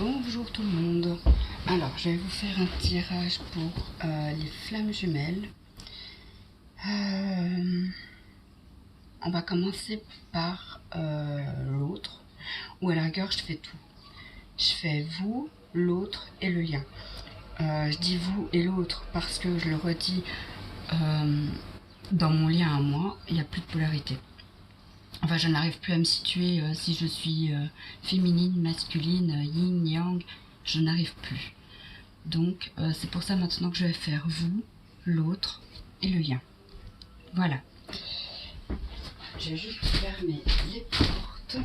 Bonjour tout le monde. Alors, je vais vous faire un tirage pour les flammes jumelles. On va commencer par l'autre, ou à la rigueur, je fais tout. Je fais vous, l'autre et le lien. Je dis vous et l'autre parce que je le redis, dans mon lien à moi, il n'y a plus de polarité. Enfin, je n'arrive plus à me situer si je suis féminine, masculine, yin, yang, je n'arrive plus. Donc, c'est pour ça maintenant que je vais faire vous, l'autre et le lien. Voilà. Je vais juste fermer les portes.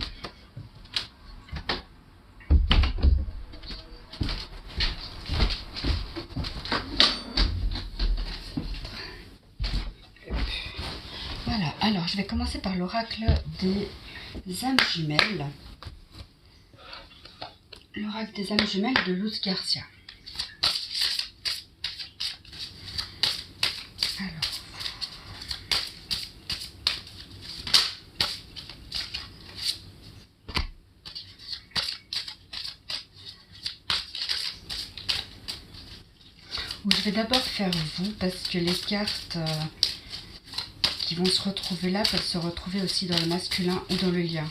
Voilà, alors je vais commencer par l'oracle des âmes jumelles. L'oracle des âmes jumelles de Luz Garcia. Alors. Je vais d'abord faire vous parce que les cartes qui vont se retrouver là peuvent se retrouver aussi dans le masculin ou dans le lien.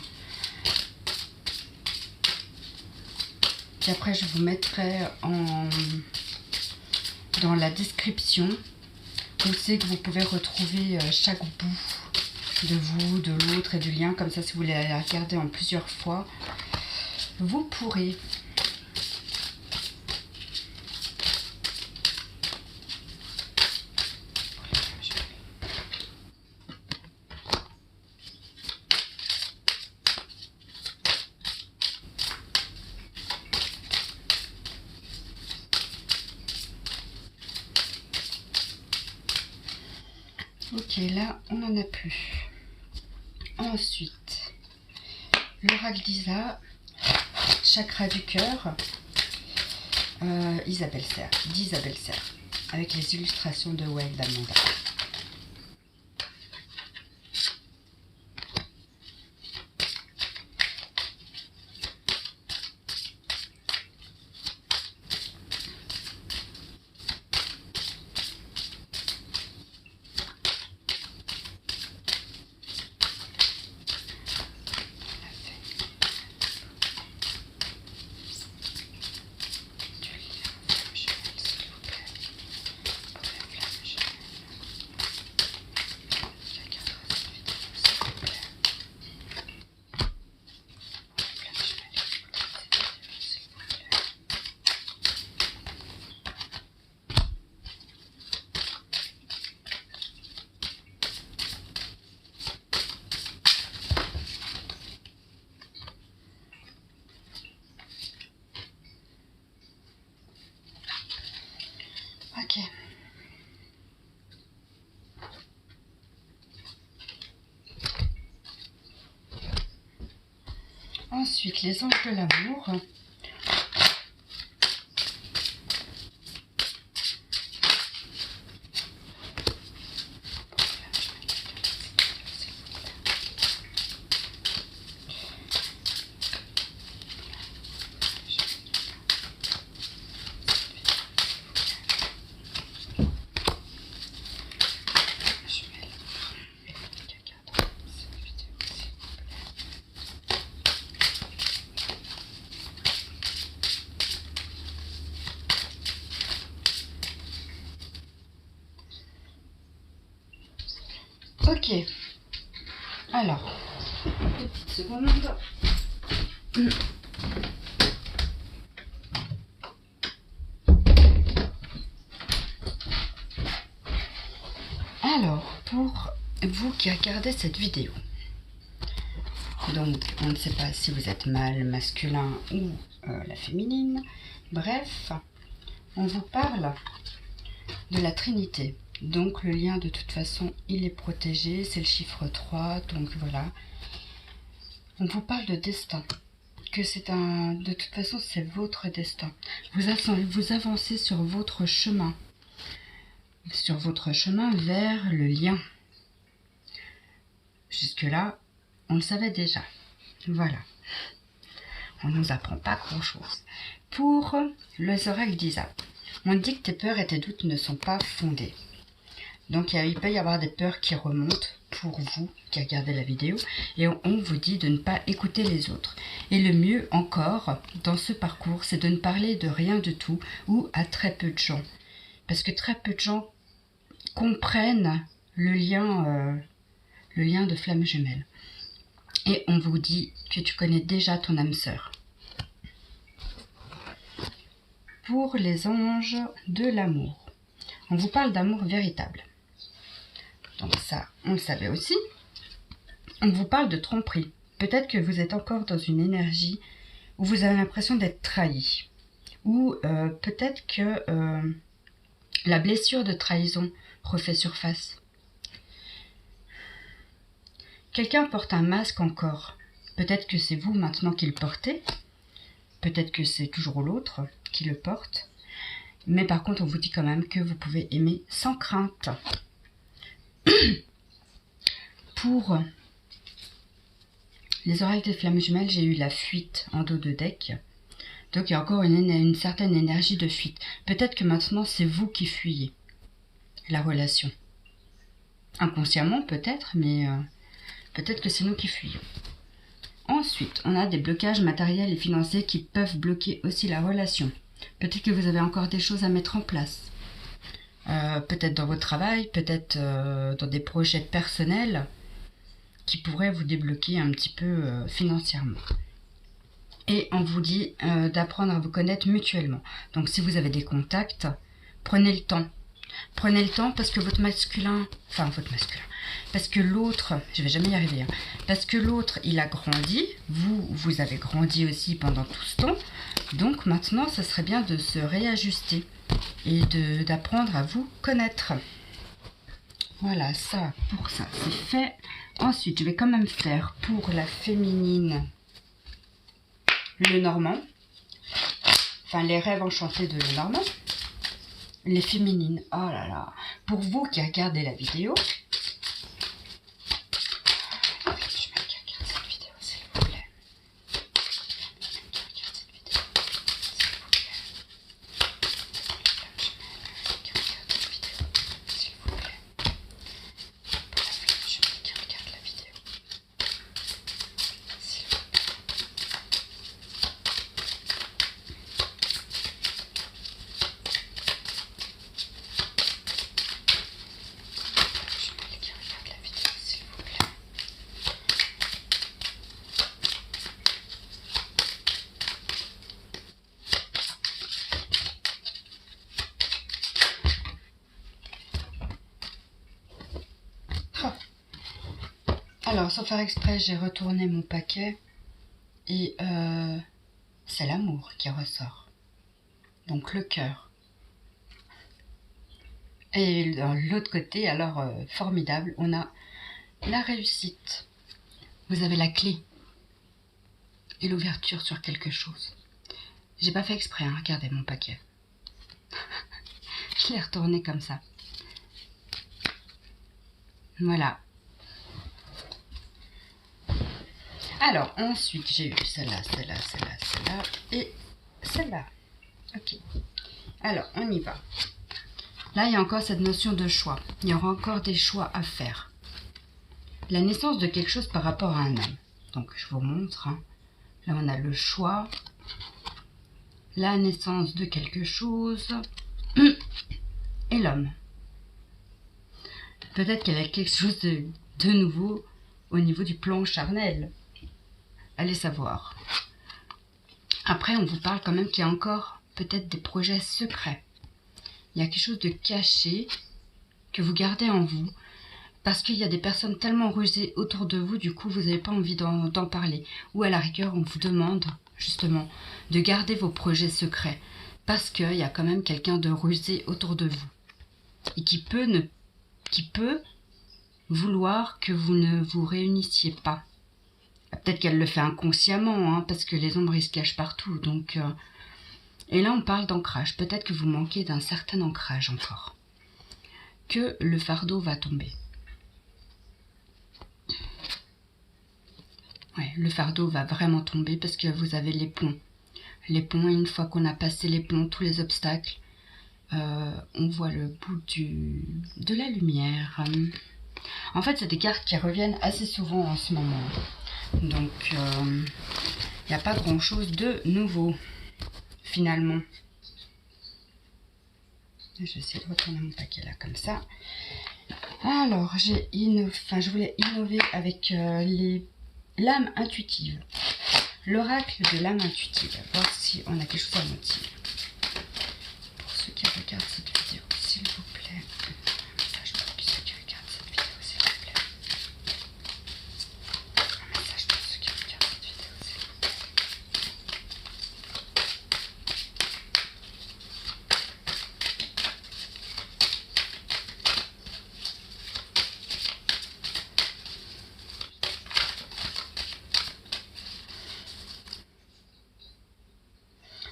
Puis après je vous mettrai dans la description où c'est que vous pouvez retrouver chaque bout de vous, de l'autre et du lien. Comme ça, si vous voulez la regarder en plusieurs fois, vous pourrez. Ok, là, on n'en a plus. Ensuite, l'oracle d'Isa, chakra du cœur, d'Isabelle Serre, avec les illustrations de Wild Amanda. Ok. Ensuite, les anges de l'amour. Ok, alors, une petite seconde. Alors, pour vous qui regardez cette vidéo, donc on ne sait pas si vous êtes mâle, masculin ou la féminine, bref, on vous parle de la Trinité. Donc le lien de toute façon il est protégé, c'est le chiffre 3, donc voilà. On vous parle de destin, que c'est de toute façon c'est votre destin. Vous avancez sur votre chemin vers le lien. Jusque là, on le savait déjà. Voilà. On ne nous apprend pas grand-chose. Pour les oracles d'Isa, on dit que tes peurs et tes doutes ne sont pas fondés. Donc il peut y avoir des peurs qui remontent pour vous qui regardez la vidéo et on vous dit de ne pas écouter les autres. Et le mieux encore dans ce parcours, c'est de ne parler de rien du tout ou à très peu de gens. Parce que très peu de gens comprennent le lien de flamme jumelle. Et on vous dit que tu connais déjà ton âme sœur. Pour les anges de l'amour, on vous parle d'amour véritable. Donc ça, on le savait aussi. On vous parle de tromperie. Peut-être que vous êtes encore dans une énergie où vous avez l'impression d'être trahi. Ou peut-être que la blessure de trahison refait surface. Quelqu'un porte un masque encore. Peut-être que c'est vous maintenant qui le portez. Peut-être que c'est toujours l'autre qui le porte. Mais par contre, on vous dit quand même que vous pouvez aimer sans crainte. Pour les oracles des flammes jumelles, j'ai eu la fuite en dos de deck. Donc il y a encore une certaine énergie de fuite. Peut-être que maintenant c'est vous qui fuyez la relation. Inconsciemment peut-être, mais peut-être que c'est nous qui fuyons. Ensuite, on a des blocages matériels et financiers qui peuvent bloquer aussi la relation. Peut-être que vous avez encore des choses à mettre en place. Peut-être dans votre travail, peut-être dans des projets personnels qui pourraient vous débloquer un petit peu financièrement. Et on vous dit d'apprendre à vous connaître mutuellement. Donc si vous avez des contacts, prenez le temps. Prenez le temps parce que votre masculin, parce que l'autre, je vais jamais y arriver, parce que l'autre il a grandi, vous avez grandi aussi pendant tout ce temps, donc maintenant ce serait bien de se réajuster et d'apprendre à vous connaître. Voilà, ça, pour ça, c'est fait. Ensuite, je vais quand même faire pour la féminine le normand, enfin les rêves enchantés de Lenormand. Les féminines, oh là là, pour vous qui regardez la vidéo, je vais regarder cette vidéo s'il vous plaît. Alors, sans faire exprès, j'ai retourné mon paquet et c'est l'amour qui ressort. Donc le cœur. Et de l'autre côté, alors formidable, on a la réussite. Vous avez la clé et l'ouverture sur quelque chose. J'ai pas fait exprès, hein, regardez mon paquet. Je l'ai retourné comme ça. Voilà. Alors, ensuite, j'ai eu celle-là, celle-là, celle-là, celle-là et celle-là. Ok. Alors, on y va. Là, il y a encore cette notion de choix. Il y aura encore des choix à faire. La naissance de quelque chose par rapport à un homme. Donc, je vous montre. Hein. Là, on a le choix. La naissance de quelque chose. Et l'homme. Peut-être qu'elle a quelque chose de nouveau au niveau du plan charnel. Allez savoir. Après, on vous parle quand même qu'il y a encore peut-être des projets secrets. Il y a quelque chose de caché que vous gardez en vous. Parce qu'il y a des personnes tellement rusées autour de vous, du coup, vous n'avez pas envie d'en parler. Ou à la rigueur, on vous demande, justement, de garder vos projets secrets. Parce qu'il y a quand même quelqu'un de rusé autour de vous. Et qui peut vouloir que vous ne vous réunissiez pas. Peut-être qu'elle le fait inconsciemment, hein, parce que les ombres, ils se cachent partout. Donc, et là, on parle d'ancrage. Peut-être que vous manquez d'un certain ancrage encore. Que le fardeau va tomber. Ouais, le fardeau va vraiment tomber parce que vous avez les ponts. Les ponts, une fois qu'on a passé les ponts, tous les obstacles, on voit le bout de la lumière. En fait, c'est des cartes qui reviennent assez souvent en ce moment. Donc, il n'y a pas grand-chose de nouveau, finalement. Je vais essayer de retourner mon paquet là, comme ça. Alors, je voulais innover avec l'âme intuitive. L'oracle de l'âme intuitive. Voir si on a quelque chose à motiver. Pour ceux qui regardent cette vidéo, s'il vous plaît. Message pour ceux qui regardent cette vidéo, s'il vous plaît. Un message pour ceux qui regardent cette vidéo, s'il vous plaît.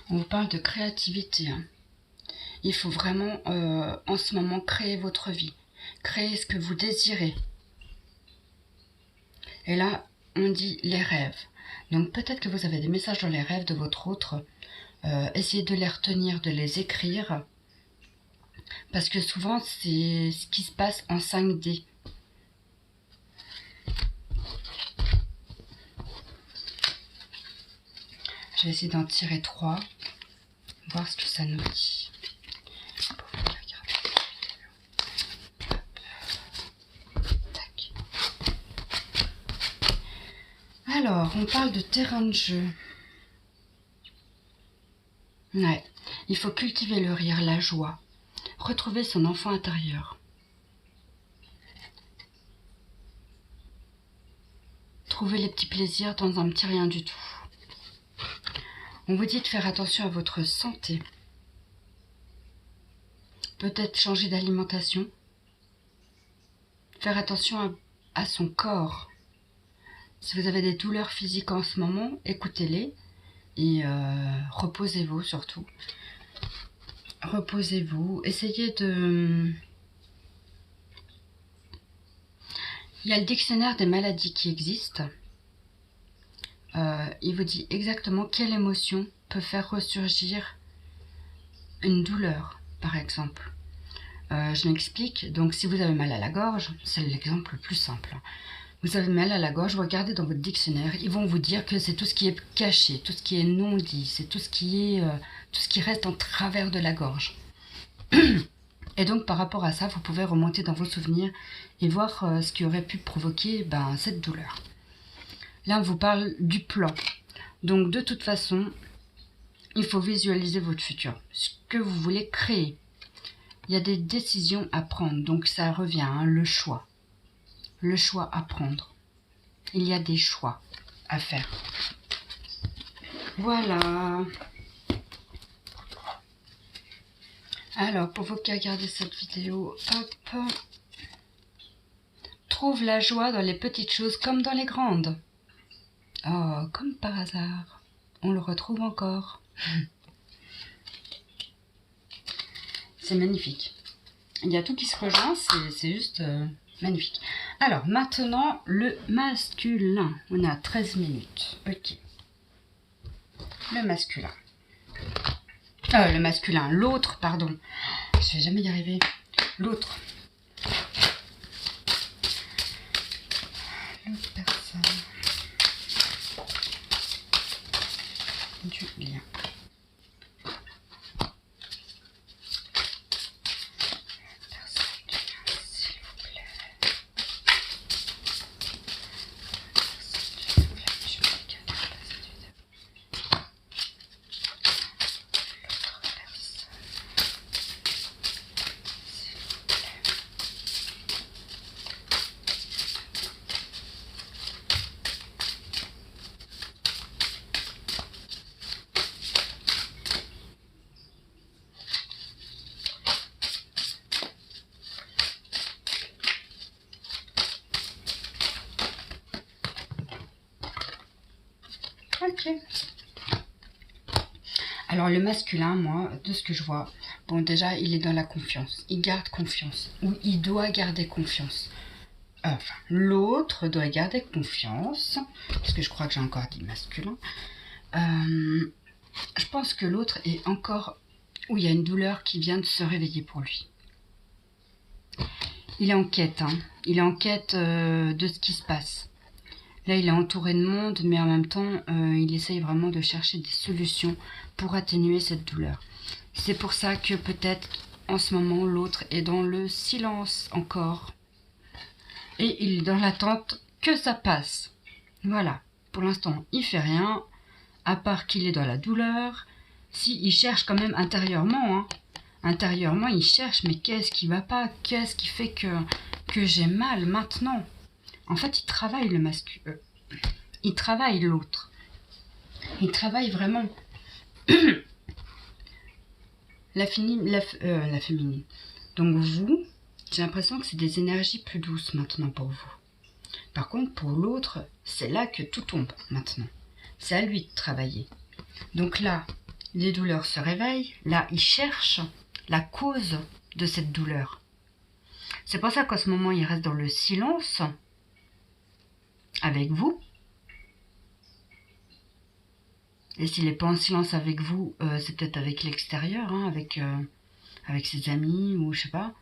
On vous parle de créativité. Il faut vraiment, en ce moment, créer votre vie. Créer ce que vous désirez. Et là, on dit les rêves. Donc peut-être que vous avez des messages dans les rêves de votre autre. Essayez de les retenir, de les écrire. Parce que souvent, c'est ce qui se passe en 5D. Je vais essayer d'en tirer 3. Voir ce que ça nous dit. Tac. Alors, on parle de terrain de jeu. Ouais, il faut cultiver le rire, la joie. Retrouver son enfant intérieur. Trouver les petits plaisirs dans un petit rien du tout. On vous dit de faire attention à votre santé. Peut-être changer d'alimentation. Faire attention à son corps. Si vous avez des douleurs physiques en ce moment, écoutez-les et reposez-vous surtout. Reposez-vous. Essayez de... Il y a le dictionnaire des maladies qui existe. Il vous dit exactement quelle émotion peut faire ressurgir une douleur, par exemple. Je m'explique. Donc, si vous avez mal à la gorge, c'est l'exemple le plus simple. Vous avez mal à la gorge, regardez dans votre dictionnaire. Ils vont vous dire que c'est tout ce qui est caché, tout ce qui est non dit, c'est tout ce qui reste en travers de la gorge. Et donc, par rapport à ça, vous pouvez remonter dans vos souvenirs et voir ce qui aurait pu provoquer cette douleur. Là, on vous parle du plan. Donc, de toute façon, il faut visualiser votre futur, ce que vous voulez créer. Il y a des décisions à prendre, donc ça revient, le choix. Le choix à prendre. Il y a des choix à faire. Voilà. Alors, pour vous qui regardez cette vidéo, hop. Trouve la joie dans les petites choses comme dans les grandes. Oh, comme par hasard, on le retrouve encore. C'est magnifique. Il y a tout qui se rejoint, c'est juste magnifique. Alors, maintenant, le masculin. On a 13 minutes. Ok. Le masculin. Le masculin. L'autre, pardon. Je vais jamais y arriver. L'autre. L'autre personne. Du lien. Ok. Alors le masculin, moi, de ce que je vois, bon déjà il est dans la confiance, il garde confiance, ou il doit garder confiance. enfin, l'autre doit garder confiance, parce que je crois que j'ai encore dit masculin. Je pense que l'autre est encore où il y a une douleur qui vient de se réveiller pour lui. Il est en quête, hein. Il est en quête de ce qui se passe. Là, il est entouré de monde, mais en même temps, il essaye vraiment de chercher des solutions pour atténuer cette douleur. C'est pour ça que peut-être, en ce moment, l'autre est dans le silence encore. Et il est dans l'attente que ça passe. Voilà. Pour l'instant, il fait rien, à part qu'il est dans la douleur. Si, il cherche quand même intérieurement, hein. Intérieurement, il cherche, mais qu'est-ce qui va pas? Qu'est-ce qui fait que j'ai mal maintenant? En fait, il travaille le masculin. Il travaille l'autre. Il travaille vraiment la féminine. Donc vous, j'ai l'impression que c'est des énergies plus douces maintenant pour vous. Par contre, pour l'autre, c'est là que tout tombe maintenant. C'est à lui de travailler. Donc là, les douleurs se réveillent. Là, il cherche la cause de cette douleur. C'est pour ça qu'en ce moment, il reste dans le silence avec vous. Et s'il n'est pas en silence avec vous, c'est peut-être avec l'extérieur, hein, avec ses amis ou je sais pas.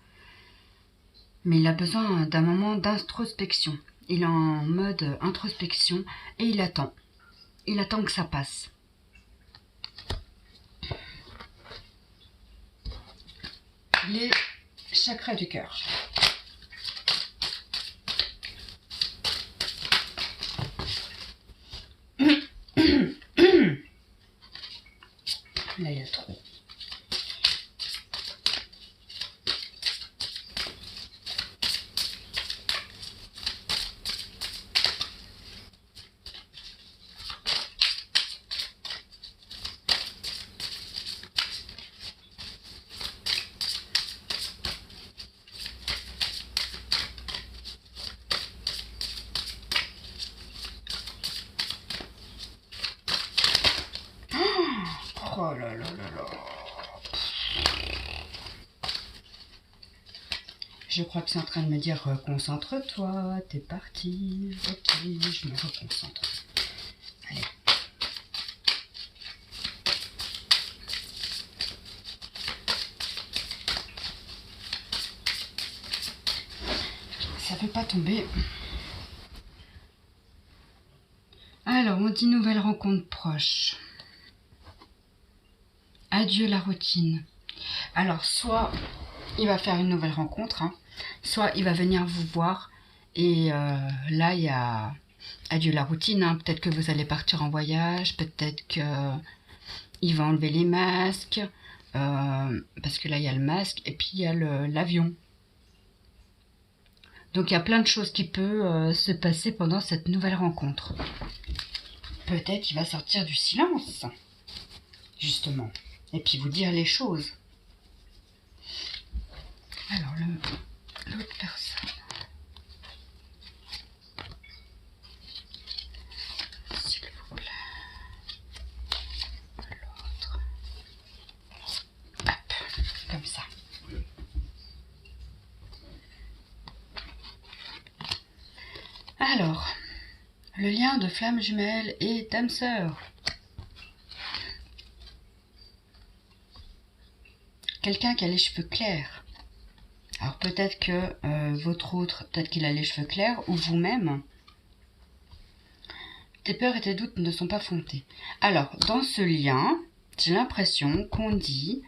Mais il a besoin d'un moment d'introspection. Il est en mode introspection et il attend. Il attend que ça passe. Les chakras du cœur. Là, il y a trop. Oh là là là là. Je crois que c'est en train de me dire reconcentre-toi, t'es parti. Ok, je me reconcentre. Allez. Ça veut pas tomber. Alors, on dit nouvelle rencontre proche. Adieu la routine. Alors, soit il va faire une nouvelle rencontre, hein, soit il va venir vous voir et là, il y a adieu la routine. Hein. Peut-être que vous allez partir en voyage, peut-être qu'il va enlever les masques, parce que là, il y a le masque et puis il y a l'avion. Donc, il y a plein de choses qui peuvent se passer pendant cette nouvelle rencontre. Peut-être qu'il va sortir du silence, justement, et puis vous dire les choses. Alors, l'autre personne. S'il vous plaît. L'autre. Hop, comme ça. Alors, le lien de flamme jumelle et d'âme sœur. Quelqu'un qui a les cheveux clairs. Alors peut-être que votre autre, peut-être qu'il a les cheveux clairs, ou vous-même. Tes peurs et tes doutes ne sont pas fondés. Alors, dans ce lien, j'ai l'impression qu'on dit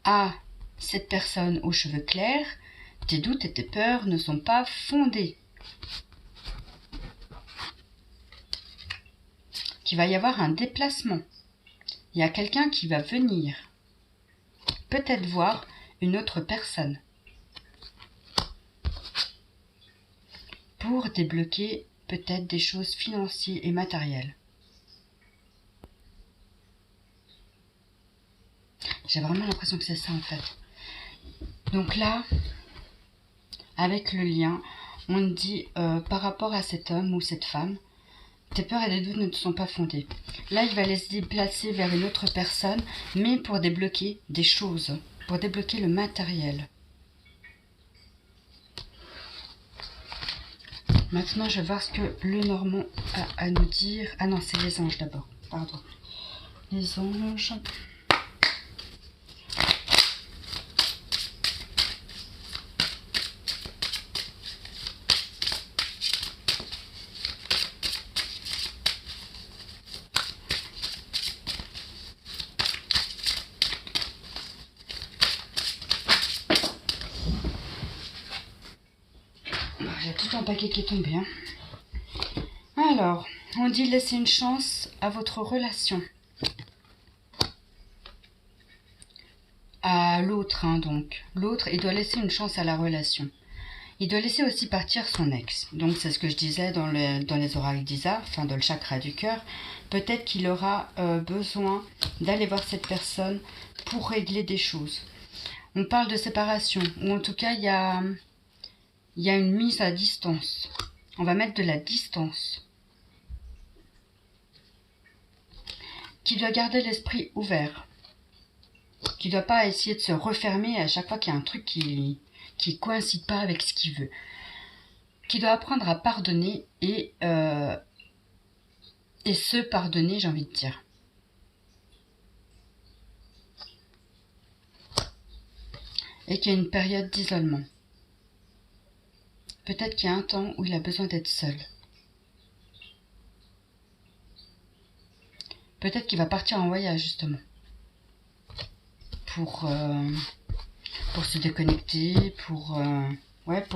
à cette personne aux cheveux clairs, tes doutes et tes peurs ne sont pas fondés. Qu'il va y avoir un déplacement. Il y a quelqu'un qui va venir. Peut-être voir une autre personne. Pour débloquer peut-être des choses financières et matérielles. J'ai vraiment l'impression que c'est ça en fait. Donc là, avec le lien, on dit par rapport à cet homme ou cette femme, tes peurs et tes doutes ne sont pas fondés. Là, il va les déplacer vers une autre personne, mais pour débloquer des choses, pour débloquer le matériel. Maintenant, je vais voir ce que le Normand a à nous dire. Ah non, c'est les anges d'abord. Pardon. Les anges. J'ai tout un paquet qui est tombé. Hein. Alors, on dit laisser une chance à votre relation. À l'autre, hein, donc. L'autre, il doit laisser une chance à la relation. Il doit laisser aussi partir son ex. Donc, c'est ce que je disais dans les oracles d'Isa, enfin dans le chakra du cœur. Peut-être qu'il aura besoin d'aller voir cette personne pour régler des choses. On parle de séparation, ou en tout cas, il y a une mise à distance. On va mettre de la distance. Qui doit garder l'esprit ouvert. Qui ne doit pas essayer de se refermer à chaque fois qu'il y a un truc qui coïncide pas avec ce qu'il veut. Qui doit apprendre à pardonner et se pardonner, j'ai envie de dire. Et qu'il y a une période d'isolement. Peut-être qu'il y a un temps où il a besoin d'être seul. Peut-être qu'il va partir en voyage, justement. Pour se déconnecter, pour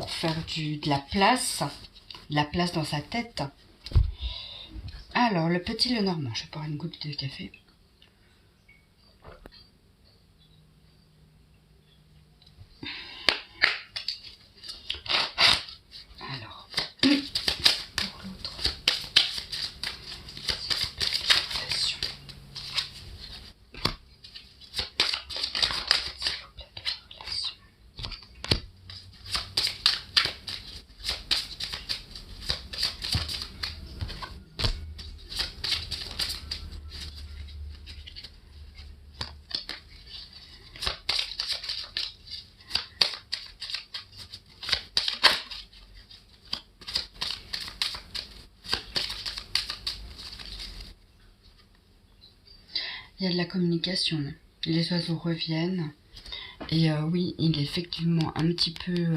faire de la place. De la place dans sa tête. Alors, le petit Lenormand. Je vais boire une goutte de café. Alors, pour l'autre. Il y a de la communication. Les oiseaux reviennent. Et oui, il est effectivement un petit peu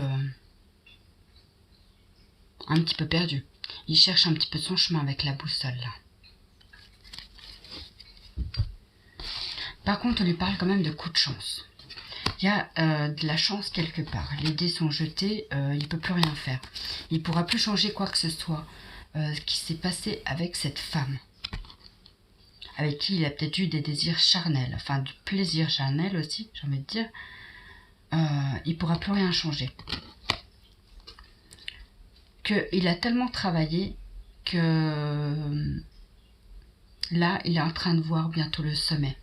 perdu. Il cherche un petit peu son chemin avec la boussole. Là. Par contre, on lui parle quand même de coup de chance. Il y a de la chance quelque part. Les dés sont jetés, il ne peut plus rien faire. Il ne pourra plus changer quoi que ce soit qui s'est passé avec cette femme. Avec qui il a peut-être eu des désirs charnels, enfin du plaisir charnel aussi, j'ai envie de dire. Il ne pourra plus rien changer. Il a tellement travaillé que là, il est en train de voir bientôt le sommet.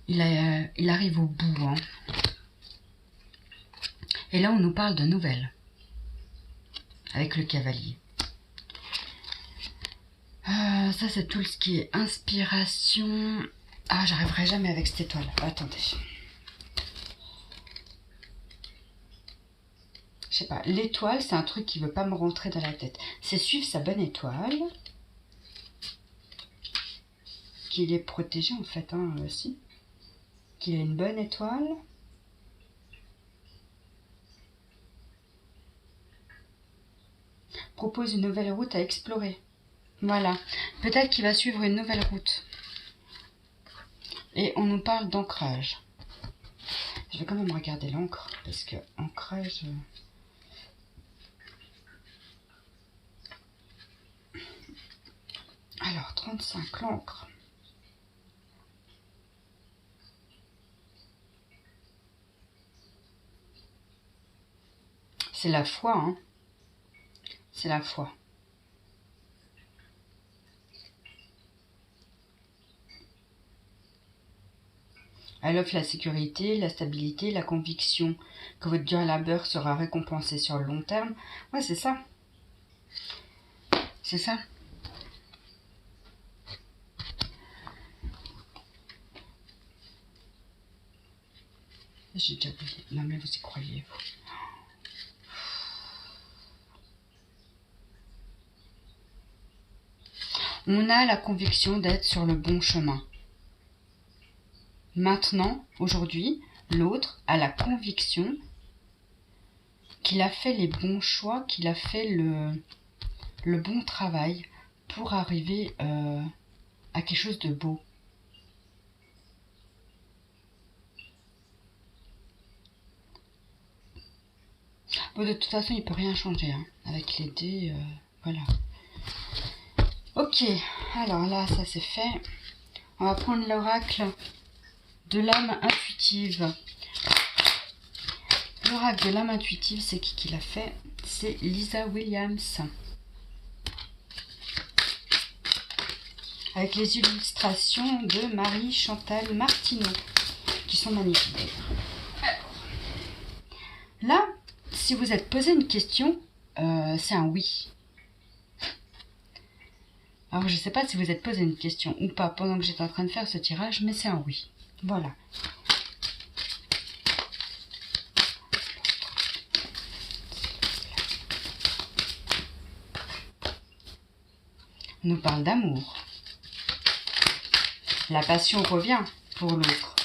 Il arrive au bout. Hein. Et là, on nous parle de nouvelles. Avec le cavalier. Ça, c'est tout ce qui est inspiration. Ah, j'arriverai jamais avec cette étoile. Attendez. Je sais pas. L'étoile, c'est un truc qui veut pas me rentrer dans la tête. C'est suivre sa bonne étoile. Qu'il est protégé, en fait, hein, aussi. Qu'il a une bonne étoile. Propose une nouvelle route à explorer. Voilà. Peut-être qu'il va suivre une nouvelle route. Et on nous parle d'ancrage. Je vais quand même regarder l'encre. Parce que ancrage... Alors, 35, l'encre. C'est la foi, hein. C'est la foi. Elle offre la sécurité, la stabilité, la conviction que votre dur labeur sera récompensé sur le long terme. Ouais, c'est ça. C'est ça. J'ai déjà oublié. Non, mais vous y croyez, vous. On a la conviction d'être sur le bon chemin. Maintenant, aujourd'hui, l'autre a la conviction qu'il a fait les bons choix, qu'il a fait le bon travail pour arriver à quelque chose de beau. Bon, de toute façon, il ne peut rien changer. Hein. Avec les dés, voilà. Ok, alors là, ça c'est fait. On va prendre l'oracle de l'âme intuitive. L'oracle de l'âme intuitive, c'est qui l'a fait? C'est Lisa Williams. Avec les illustrations de Marie-Chantal Martineau, qui sont magnifiques. Là, si vous êtes posé une question, c'est un oui. Alors, je ne sais pas si vous êtes posé une question ou pas pendant que j'étais en train de faire ce tirage, mais c'est un oui. Voilà. On nous parle d'amour. La passion revient pour l'autre.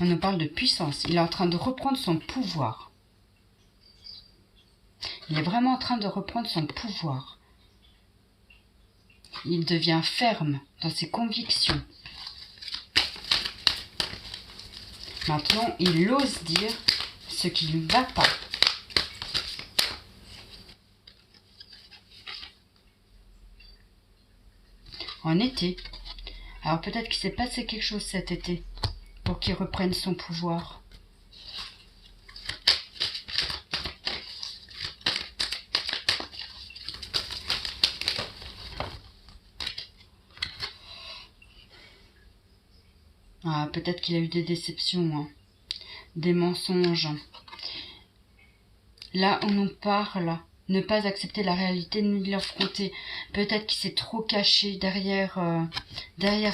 On nous parle de puissance. Il est en train de reprendre son pouvoir. Il est vraiment en train de reprendre son pouvoir. Il devient ferme dans ses convictions. Maintenant, il ose dire ce qui ne va pas. En été. Alors peut-être qu'il s'est passé quelque chose cet été pour qu'il reprenne son pouvoir. Ah, peut-être qu'il a eu des déceptions, hein, des mensonges. Là, on nous parle, ne pas accepter la réalité, ni l'affronter. Peut-être qu'il s'est trop caché derrière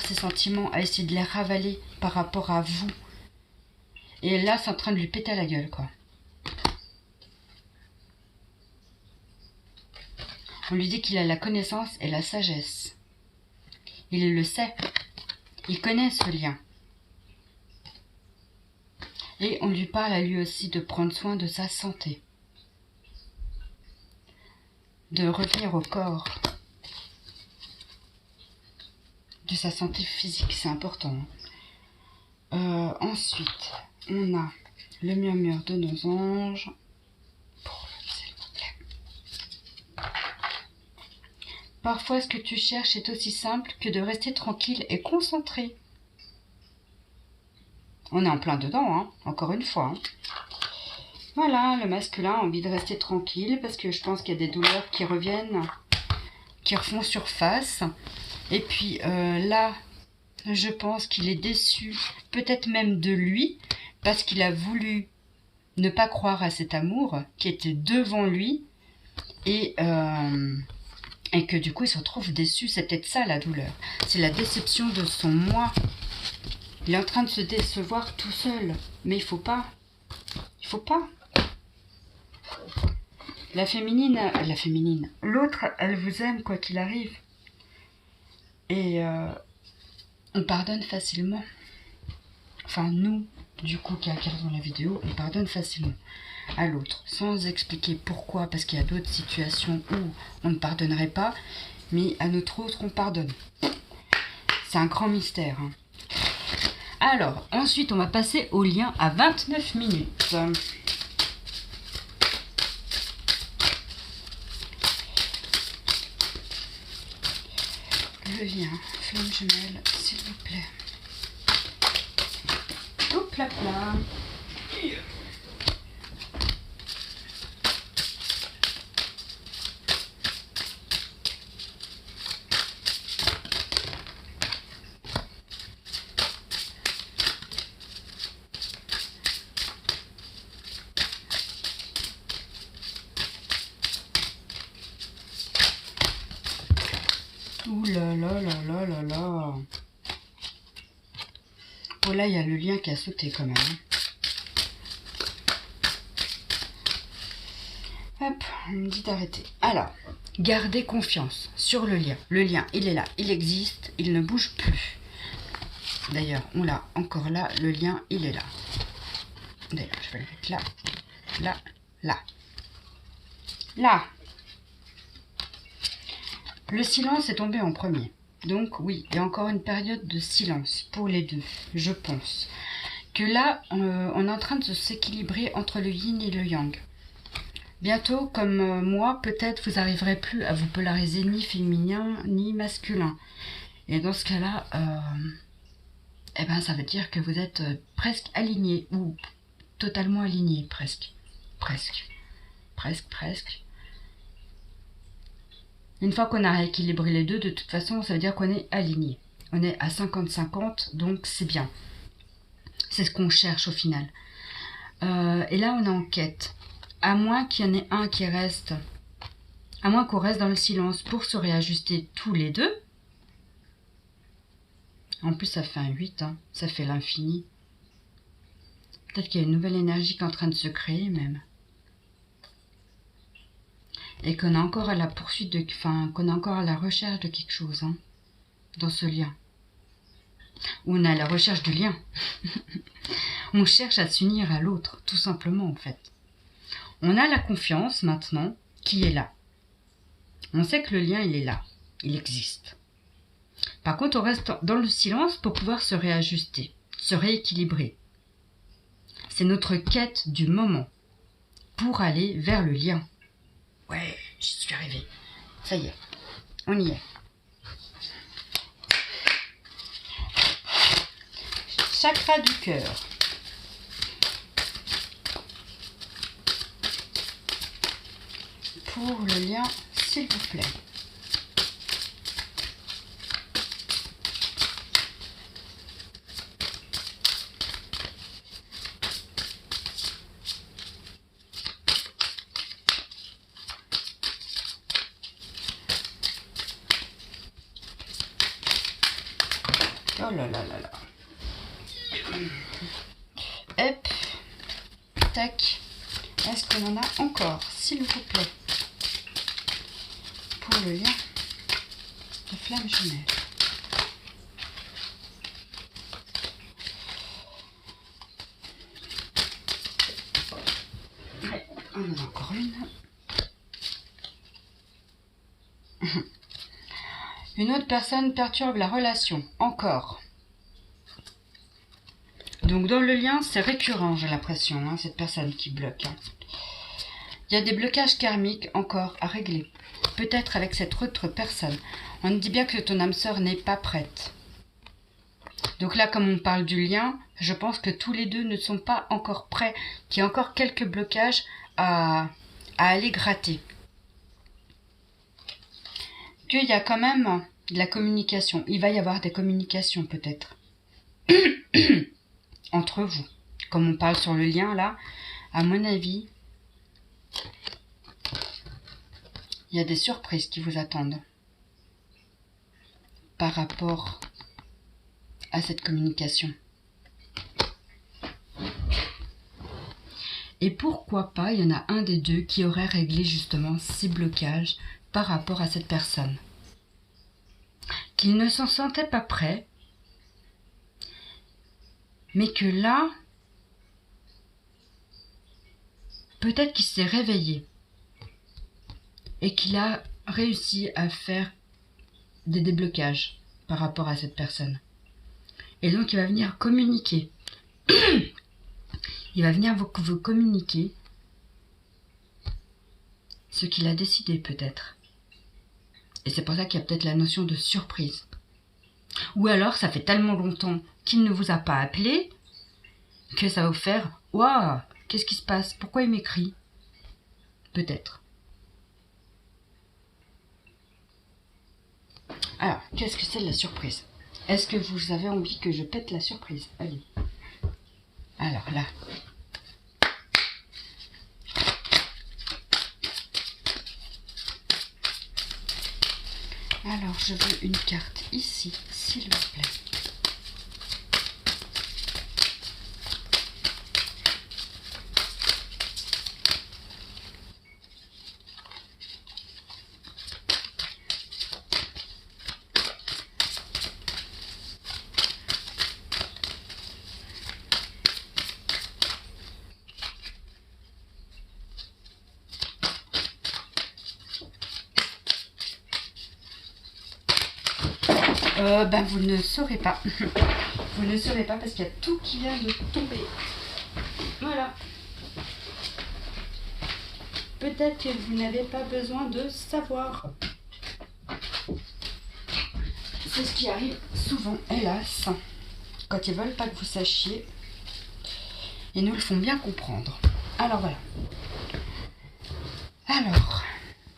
ses sentiments, à essayer de les ravaler par rapport à vous. Et là, c'est en train de lui péter à la gueule, quoi. On lui dit qu'il a la connaissance et la sagesse. Il le sait. Il connaît ce lien. Et on lui parle à lui aussi de prendre soin de sa santé. De revenir au corps. De sa santé physique, c'est important. Ensuite, on a le murmure de nos anges. Parfois, ce que tu cherches est aussi simple que de rester tranquille et concentré. On est en plein dedans, hein, encore une fois. Hein. Voilà, le masculin a envie de rester tranquille parce que je pense qu'il y a des douleurs qui reviennent, qui refont surface. Et puis là, je pense qu'il est déçu, peut-être même de lui, parce qu'il a voulu ne pas croire à cet amour qui était devant lui et que du coup il se retrouve déçu. C'est peut-être ça la douleur, c'est la déception de son moi. Il est en train de se décevoir tout seul, mais il faut pas, la féminine, l'autre elle vous aime quoi qu'il arrive et on pardonne facilement. Enfin nous, du coup qui regardons la vidéo, on pardonne facilement à l'autre, sans expliquer pourquoi, parce qu'il y a d'autres situations où on ne pardonnerait pas, mais à notre autre on pardonne. C'est un grand mystère. Hein. Alors, ensuite on va passer au lien à 29 minutes. Le lien, flamme jumelle, s'il vous plaît. Hop là là. Ouh là là là là là là. Oh là, il y a le lien qui a sauté quand même. on me dit d'arrêter. Alors, gardez confiance sur le lien. Le lien, il est là, il existe, il ne bouge plus. D'ailleurs, on l'a encore là, le lien, il est là. D'ailleurs, je vais le mettre là, là, là. Là. Le silence est tombé en premier. Donc oui, il y a encore une période de silence pour les deux, je pense. Que là, on est en train de s'équilibrer entre le yin et le yang. Bientôt, comme moi, peut-être vous n'arriverez plus à vous polariser ni féminin ni masculin. Et dans ce cas-là, eh ben, ça veut dire que vous êtes presque aligné ou totalement aligné, presque. Presque. Une fois qu'on a rééquilibré les deux, de toute façon, ça veut dire qu'on est aligné. On est à 50-50, donc c'est bien. C'est ce qu'on cherche au final. Et là, on est en quête. À moins qu'il y en ait un qui reste, à moins qu'on reste dans le silence pour se réajuster tous les deux. En plus, ça fait un 8, hein. Ça fait l'infini. Peut-être qu'il y a une nouvelle énergie qui est en train de se créer même. Et qu'on est encore à la poursuite de... Enfin, qu'on est encore à la recherche de quelque chose, hein, dans ce lien. Ou on est à la recherche du lien. On cherche à s'unir à l'autre, tout simplement, en fait. On a la confiance, maintenant, qui est là. On sait que le lien, il est là. Il existe. Par contre, on reste dans le silence pour pouvoir se réajuster, se rééquilibrer. C'est notre quête du moment pour aller vers le lien. Ouais, j'y suis arrivée. Ça y est, on y est. Chakra du cœur. Pour le lien, s'il vous plaît. Oh là là là là. Hop. Tac. Est-ce qu'on en a encore, s'il vous plaît, pour le lien de flamme jumelle. Ouais, on en a encore une. Une autre personne perturbe la relation. Encore. Donc dans le lien, c'est récurrent, j'ai l'impression, hein, cette personne qui bloque. Hein. Il y a des blocages karmiques encore à régler. Peut-être avec cette autre personne. On dit bien que ton âme sœur n'est pas prête. Donc là, comme on parle du lien, je pense que tous les deux ne sont pas encore prêts. Qu'il y a encore quelques blocages à aller gratter. Qu'il y a quand même de la communication. Il va y avoir des communications peut-être. Entre vous. Comme on parle sur le lien là, à mon avis, il y a des surprises qui vous attendent. Par rapport à cette communication. Et pourquoi pas, il y en a un des deux qui aurait réglé justement ces blocages par rapport à cette personne. Qu'il ne s'en sentait pas prêt, mais que là, peut-être qu'il s'est réveillé et qu'il a réussi à faire des déblocages par rapport à cette personne. Et donc il va venir communiquer. Il va venir vous communiquer ce qu'il a décidé peut-être. Et c'est pour ça qu'il y a peut-être la notion de surprise. Ou alors ça fait tellement longtemps qu'il ne vous a pas appelé que ça va vous faire « Waouh, qu'est-ce qui se passe? Pourquoi il m'écrit ?» Peut-être. Alors, qu'est-ce que c'est la surprise? Est-ce que vous avez envie que je pète la surprise? Allez. Alors là. Alors, je veux une carte ici, s'il vous plaît. Ben vous ne saurez pas. Vous ne saurez pas parce qu'il y a tout qui vient de tomber. Voilà. Peut-être que vous n'avez pas besoin de savoir. C'est ce qui arrive souvent, hélas, quand ils veulent pas que vous sachiez. Ils nous le font bien comprendre. Alors voilà. Alors,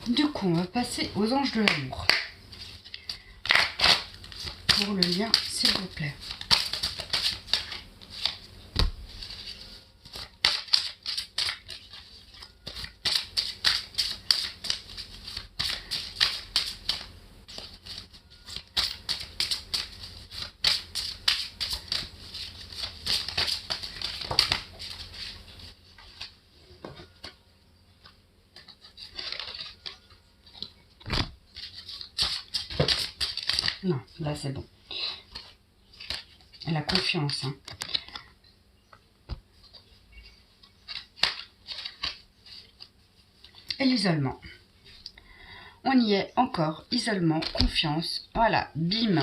du coup, on va passer aux anges de l'amour. Pour le lien, s'il vous plaît. Non, là c'est bon. La confiance. Hein. Et l'isolement. On y est encore. Isolement, confiance. Voilà, bim.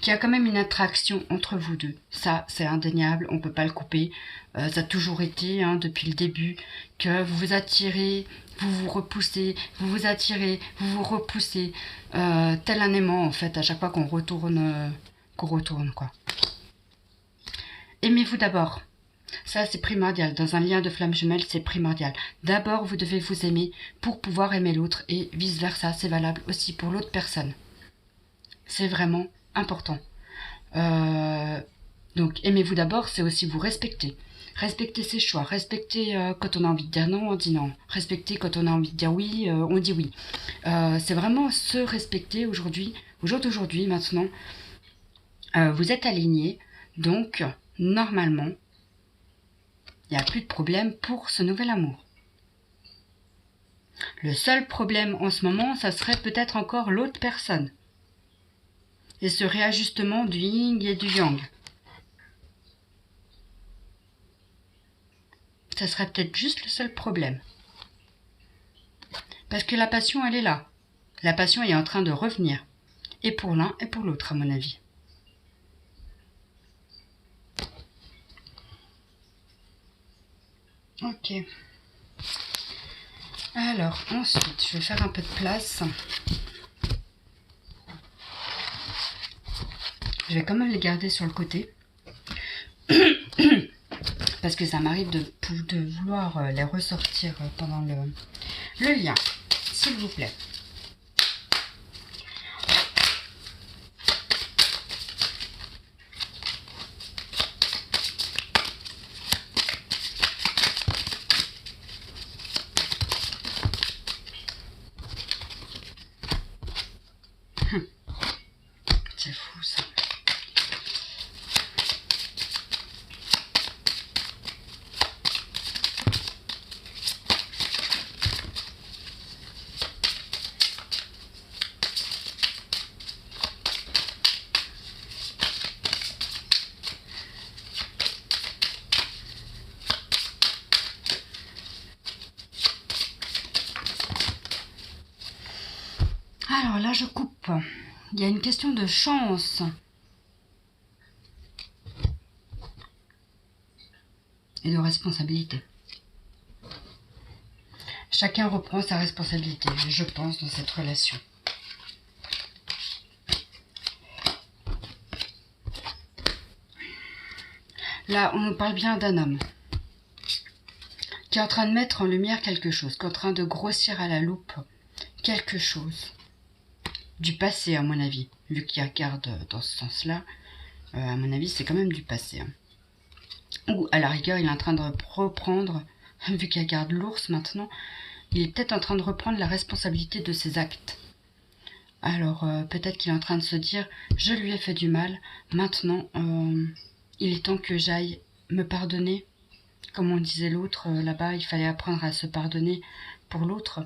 Qu'il y a quand même une attraction entre vous deux. Ça, c'est indéniable, on ne peut pas le couper. Ça a toujours été, hein, depuis le début, que vous vous attirez, vous vous repoussez, vous vous attirez, vous vous repoussez. Tel un aimant, en fait, à chaque fois qu'on retourne, quoi. Aimez-vous d'abord. Ça, c'est primordial. Dans un lien de flamme jumelle, c'est primordial. D'abord, vous devez vous aimer pour pouvoir aimer l'autre et vice-versa. C'est valable aussi pour l'autre personne. C'est vraiment important. Donc, aimez-vous d'abord, c'est aussi vous respecter. Respecter ses choix. Respecter quand on a envie de dire non, on dit non. Respecter quand on a envie de dire oui, on dit oui. C'est vraiment se respecter aujourd'hui. Au jour d'aujourd'hui, maintenant, vous êtes alignés. Donc, normalement, il n'y a plus de problème pour ce nouvel amour. Le seul problème en ce moment, ça serait peut-être encore l'autre personne. Et ce réajustement du yin et du yang. Ça serait peut-être juste le seul problème. Parce que la passion, elle est là. La passion est en train de revenir. Et pour l'un et pour l'autre, à mon avis. Ok. Alors, ensuite, je vais faire un peu de place. Je vais quand même les garder sur le côté. Parce que ça m'arrive de vouloir les ressortir pendant le lien. S'il vous plaît. C'est fou ça. Alors là, je coupe. Il y a une question de chance. Et de responsabilité. Chacun reprend sa responsabilité, je pense, dans cette relation. Là, on nous parle bien d'un homme qui est en train de mettre en lumière quelque chose, qui est en train de grossir à la loupe quelque chose. Du passé, à mon avis. Vu qu'il regarde dans ce sens-là, à mon avis, c'est quand même du passé. Hein. Ou, à la rigueur, il est en train de reprendre, vu qu'il regarde l'ours maintenant, il est peut-être en train de reprendre la responsabilité de ses actes. Alors, peut-être qu'il est en train de se dire, je lui ai fait du mal, maintenant, il est temps que j'aille me pardonner. Comme on disait l'autre, là-bas, il fallait apprendre à se pardonner pour l'autre.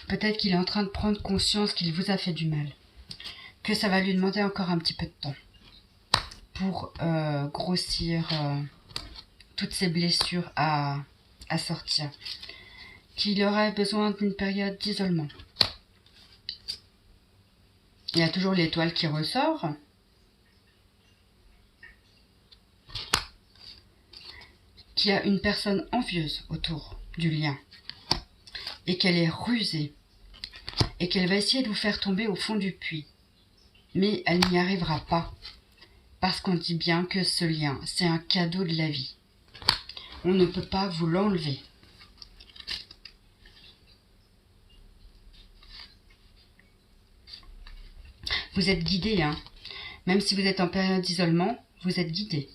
Peut-être qu'il est en train de prendre conscience qu'il vous a fait du mal. Que ça va lui demander encore un petit peu de temps pour grossir toutes ces blessures à sortir. Qu'il aurait besoin d'une période d'isolement. Il y a toujours l'étoile qui ressort. Qu'il y a une personne envieuse autour du lien. Et qu'elle est rusée. Et qu'elle va essayer de vous faire tomber au fond du puits. Mais elle n'y arrivera pas. Parce qu'on dit bien que ce lien, c'est un cadeau de la vie. On ne peut pas vous l'enlever. Vous êtes guidé, hein. Même si vous êtes en période d'isolement, vous êtes guidé.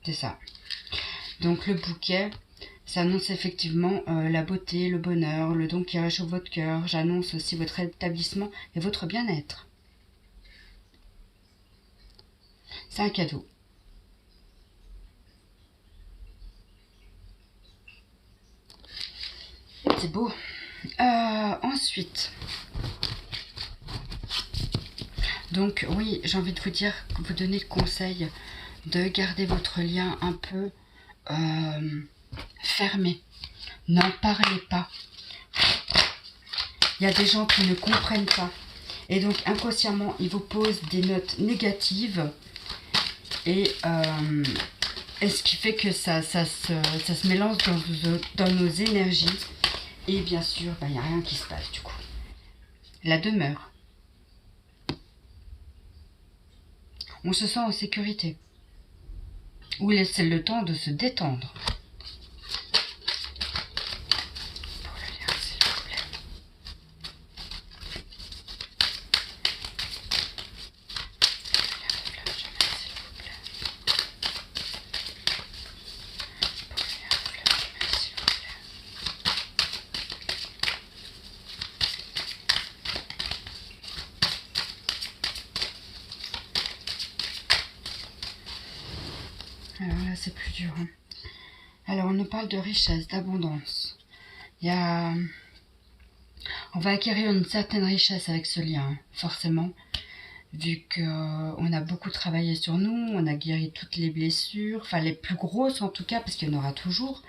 C'est ça. Donc le bouquet, ça annonce effectivement la beauté, le bonheur, le don qui réchauffe votre cœur. J'annonce aussi votre établissement et votre bien-être. C'est un cadeau. C'est beau. Ensuite, donc oui, j'ai envie de vous dire, vous donner le conseil de garder votre lien un peu fermé. N'en parlez pas. Il y a des gens qui ne comprennent pas. Et donc inconsciemment, ils vous posent des notes négatives. Et ce qui fait que ça se mélange dans nos énergies. Et bien sûr, il n'y a rien qui se passe du coup. La demeure. On se sent en sécurité. Ou laissez le temps de se détendre. Pour le lien, s'il vous plaît. Alors là, c'est plus dur. Hein. Alors, on nous parle de richesse, d'abondance. On va acquérir une certaine richesse avec ce lien, hein, forcément. Vu qu'on a beaucoup travaillé sur nous, on a guéri toutes les blessures, enfin les plus grosses en tout cas, parce qu'il y en aura toujours.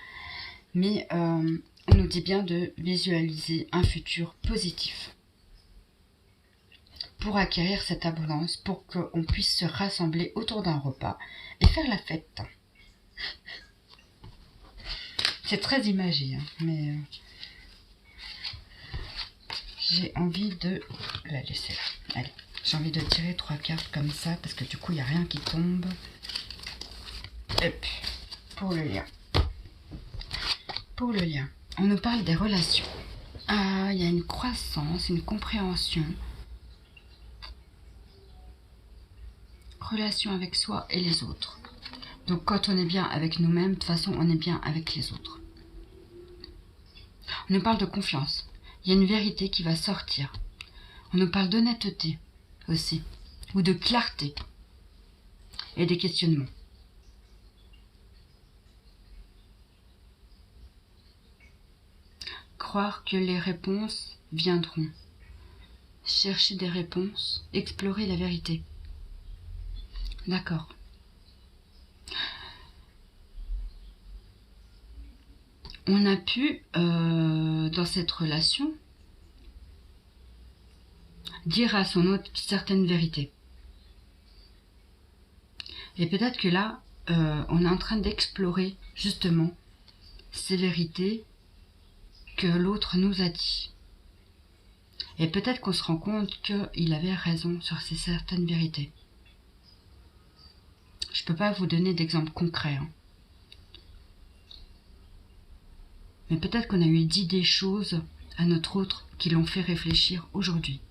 Mais on nous dit bien de visualiser un futur positif. Pour acquérir cette abondance, pour qu'on puisse se rassembler autour d'un repas et faire la fête. C'est très imagé, hein, mais j'ai envie de la laisser là. Allez, j'ai envie de tirer 3 cartes comme ça, parce que du coup, il n'y a rien qui tombe. Et puis, pour le lien. Pour le lien, on nous parle des relations. Ah, il y a une croissance, une compréhension. Relation avec soi et les autres. Donc quand on est bien avec nous-mêmes, de toute façon on est bien avec les autres. On nous parle de confiance. Il y a une vérité qui va sortir. On nous parle d'honnêteté aussi. Ou de clarté. Et des questionnements. Croire que les réponses viendront. Chercher des réponses. Explorer la vérité. D'accord. On a pu, dans cette relation, dire à son autre certaines vérités. Et peut-être que là, on est en train d'explorer justement ces vérités que l'autre nous a dit. Et peut-être qu'on se rend compte qu'il avait raison sur ces certaines vérités. Je ne peux pas vous donner d'exemples concrets. Hein. Mais peut-être qu'on a eu dit des choses à notre autre qui l'ont fait réfléchir aujourd'hui.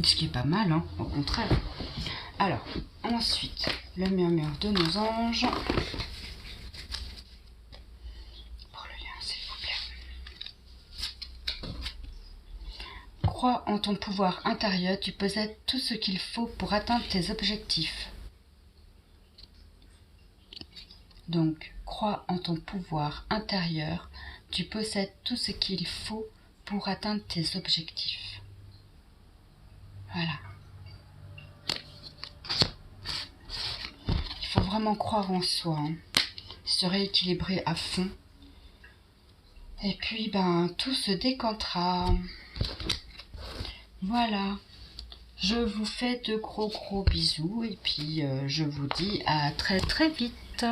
Ce qui est pas mal, hein, au contraire. Alors, ensuite, le murmure de nos anges. Pour le lien, s'il vous plaît. Crois en ton pouvoir intérieur, tu possèdes tout ce qu'il faut pour atteindre tes objectifs. Donc, crois en ton pouvoir intérieur, tu possèdes tout ce qu'il faut pour atteindre tes objectifs. Voilà. Il vraiment croire en soi, hein. Se rééquilibrer à fond. Et puis, ben, tout se décantera. Voilà. Je vous fais de gros bisous et puis je vous dis à très vite.